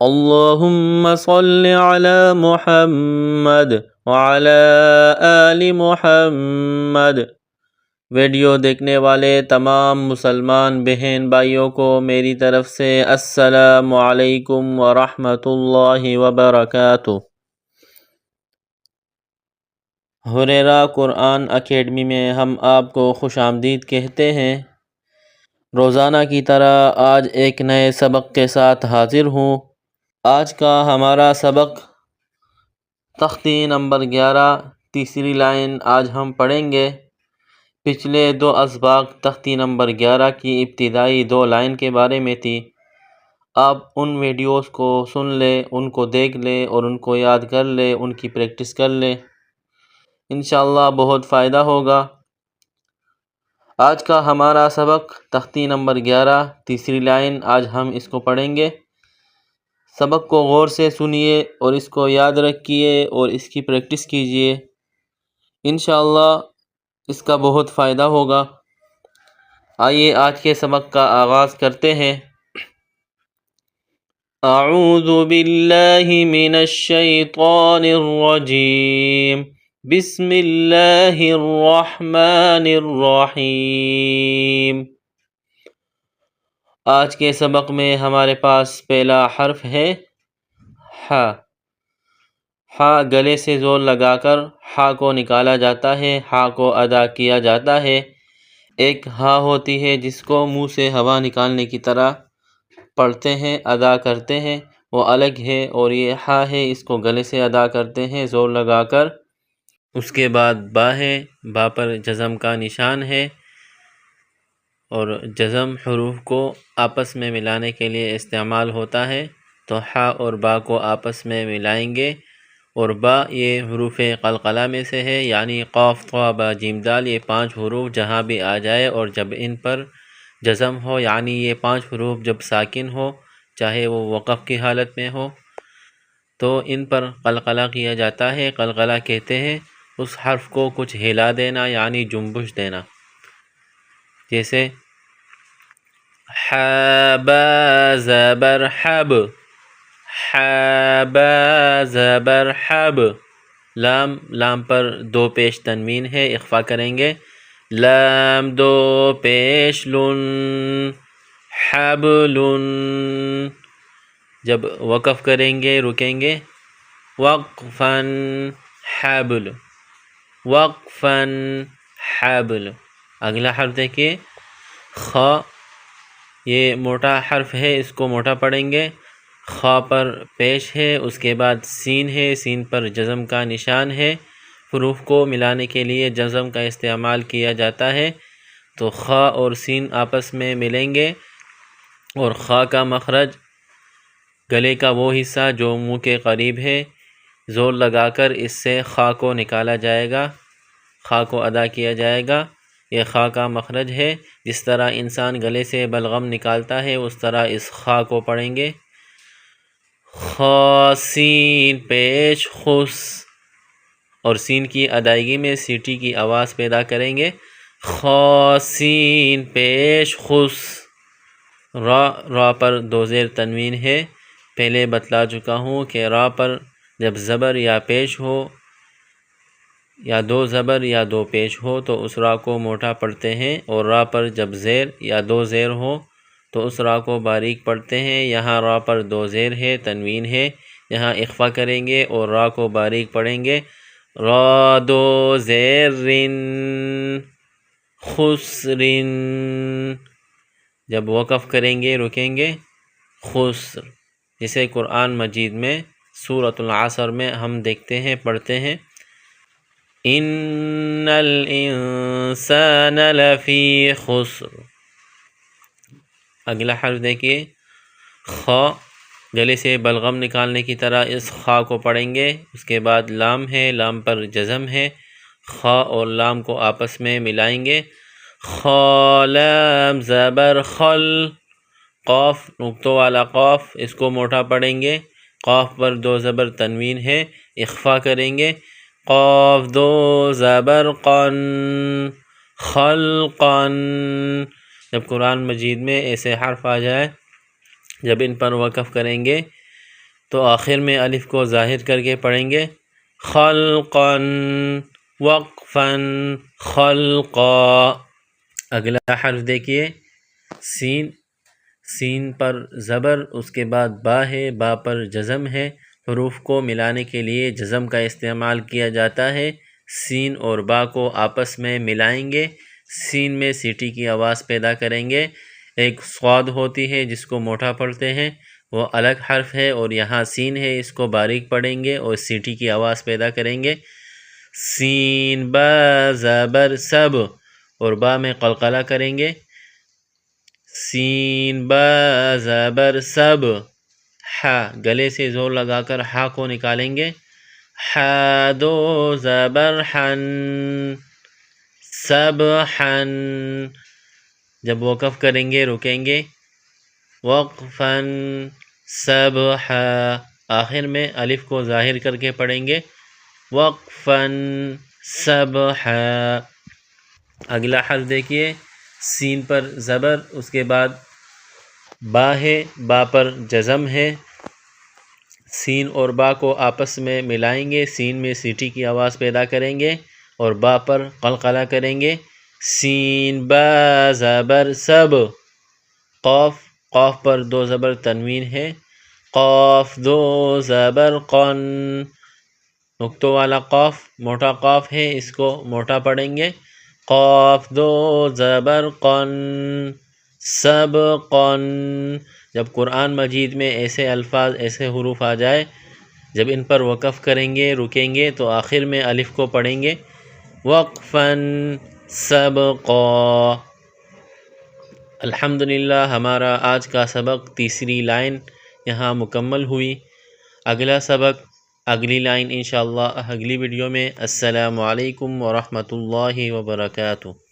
اللہم صل علی محمد وعلی آل محمد۔ ویڈیو دیکھنے والے تمام مسلمان بہن بھائیوں کو میری طرف سے السلام علیکم ورحمۃ اللہ وبرکاتہ۔ ہریرہ قرآن اکیڈمی میں ہم آپ کو خوش آمدید کہتے ہیں۔ روزانہ کی طرح آج ایک نئے سبق کے ساتھ حاضر ہوں۔ آج کا ہمارا سبق تختی نمبر 11 تیسری لائن آج ہم پڑھیں گے۔ پچھلے دو اسباق تختی نمبر 11 کی ابتدائی 2 لائن کے بارے میں تھی۔ آپ ان ویڈیوز کو سن لیں، ان کو دیکھ لیں اور ان کو یاد کر لیں، ان کی پریکٹس کر لیں، انشاءاللہ بہت فائدہ ہوگا۔ آج کا ہمارا سبق تختی نمبر 11 تیسری لائن آج ہم اس کو پڑھیں گے۔ سبق کو غور سے سنیے اور اس کو یاد رکھیے اور اس کی پریکٹس کیجیے، انشاءاللہ اس کا بہت فائدہ ہوگا۔ آئیے آج کے سبق کا آغاز کرتے ہیں۔ اعوذ باللہ من الشیطان الرجیم، بسم اللہ الرحمن الرحیم۔ آج کے سبق میں ہمارے پاس پہلا حرف ہے ح۔ ح گلے سے زور لگا کر ح کو نکالا جاتا ہے، ح کو ادا کیا جاتا ہے۔ ایک ح ہوتی ہے جس کو منہ سے ہوا نکالنے کی طرح پڑھتے ہیں، ادا کرتے ہیں، وہ الگ ہے، اور یہ ح ہے، اس کو گلے سے ادا کرتے ہیں زور لگا کر۔ اس کے بعد با ہے، با پر جزم کا نشان ہے، اور جزم حروف کو آپس میں ملانے کے لیے استعمال ہوتا ہے، تو ح اور با کو آپس میں ملائیں گے، اور با یہ حروف قلقلہ میں سے ہے، یعنی قاف طا با جیم دال، یہ 5 حروف جہاں بھی آ جائے اور جب ان پر جزم ہو، یعنی یہ 5 حروف جب ساکن ہو، چاہے وہ وقف کی حالت میں ہو، تو ان پر قلقلہ کیا جاتا ہے۔ قلقلہ کہتے ہیں اس حرف کو کچھ ہلا دینا، یعنی جنبش دینا، جیسے ح با زبر حب، ح با زبر حب۔ لام، لام پر 2 پیش تنوین ہے، اخفا کریں گے، لام 2 پیش لن، حبل۔ جب وقف کریں گے، رکیں گے، وقفا حبل، وقفا حبل۔ اگلا حرف دیکھیے خ، یہ موٹا حرف ہے، اس کو موٹا پڑھیں گے، خ پر پیش ہے، اس کے بعد سین ہے، سین پر جزم کا نشان ہے، حروف کو ملانے کے لیے جزم کا استعمال کیا جاتا ہے، تو خ اور سین آپس میں ملیں گے، اور خ کا مخرج گلے کا وہ حصہ جو منہ کے قریب ہے، زور لگا کر اس سے خ کو نکالا جائے گا، خ کو ادا کیا جائے گا، یہ خ کا مخرج ہے۔ جس طرح انسان گلے سے بلغم نکالتا ہے اس طرح اس خ کو پڑھیں گے۔ خ سین پیش خس، اور سین کی ادائیگی میں سیٹی کی آواز پیدا کریں گے، خ سین پیش خس۔ را، را پر 2 زیر تنوین ہے، پہلے بتلا چکا ہوں کہ را پر جب زبر یا پیش ہو، یا 2 زبر یا 2 پیش ہو تو اس را کو موٹا پڑھتے ہیں، اور را پر جب زیر یا 2 زیر ہو تو اس را کو باریک پڑھتے ہیں۔ یہاں را پر 2 زیر ہے، تنوین ہے، یہاں اخفا کریں گے اور را کو باریک پڑھیں گے، را 2 زیر رن، خسرن۔ جب وقف کریں گے، رکیں گے، خسر، جسے قرآن مجید میں سورۃ العصر میں ہم دیکھتے ہیں، پڑھتے ہیں، ان الانسان لفی خسر۔ اگلا حرف دیکھیے خ، گلے سے بلغم نکالنے کی طرح اس خ کو پڑھیں گے، اس کے بعد لام ہے، لام پر جزم ہے، خ اور لام کو آپس میں ملائیں گے، خ لام زبر خل۔ قاف، نقطوں والا قاف، اس کو موٹا پڑھیں گے، قاف پر 2 زبر تنوین ہے، اخفا کریں گے، قاف 2 زبر قن، خلقن۔ جب قرآن مجید میں ایسے حرف آ جائے، جب ان پر وقف کریں گے تو آخر میں الف کو ظاہر کر کے پڑھیں گے خلقا وقفا خلقا۔ اگلا حرف دیکھیے سین، سین پر زبر، اس کے بعد با ہے، با پر جزم ہے۔ حروف کو ملانے کے لیے جزم کا استعمال کیا جاتا ہے۔ سین اور با کو آپس میں ملائیں گے، سین میں سیٹی کی آواز پیدا کریں گے۔ ایک صاد ہوتی ہے جس کو موٹا پڑھتے ہیں، وہ الگ حرف ہے، اور یہاں سین ہے، اس کو باریک پڑھیں گے اور سیٹی کی آواز پیدا کریں گے۔ سین با زبر سب، اور با میں قلقلہ کریں گے۔ سین با زبر سب، ہا گلے سے زور لگا کر ہا کو نکالیں گے۔ ہا دو زبر حن سبحن، جب وقف کریں گے رکیں گے۔ وقفاً سبحا، آخر میں الف کو ظاہر کر کے پڑھیں گے وقفاً سبحا۔ اگلا حرف دیکھیے سین پر زبر، اس کے بعد با ہے، با پر جزم ہے۔ سین اور با کو آپس میں ملائیں گے، سین میں سیٹی کی آواز پیدا کریں گے اور با پر قلقلہ کریں گے۔ سین با زبر سب، قاف، قاف پر دو زبر تنوین ہے۔ قاف دو زبر قن، نقطوں والا قاف موٹا قاف ہے، اس کو موٹا پڑھیں گے۔ قاف دو زبر قن سبقن۔ جب قرآن مجید میں ایسے الفاظ، ایسے حروف آ جائے، جب ان پر وقف کریں گے رکیں گے تو آخر میں الف کو پڑھیں گے وقفاً سبقا۔ الحمدللہ ہمارا آج کا سبق تیسری لائن یہاں مکمل ہوئی۔ اگلا سبق اگلی لائن انشاءاللہ اگلی ویڈیو میں۔ السلام علیکم ورحمۃ اللہ وبرکاتہ۔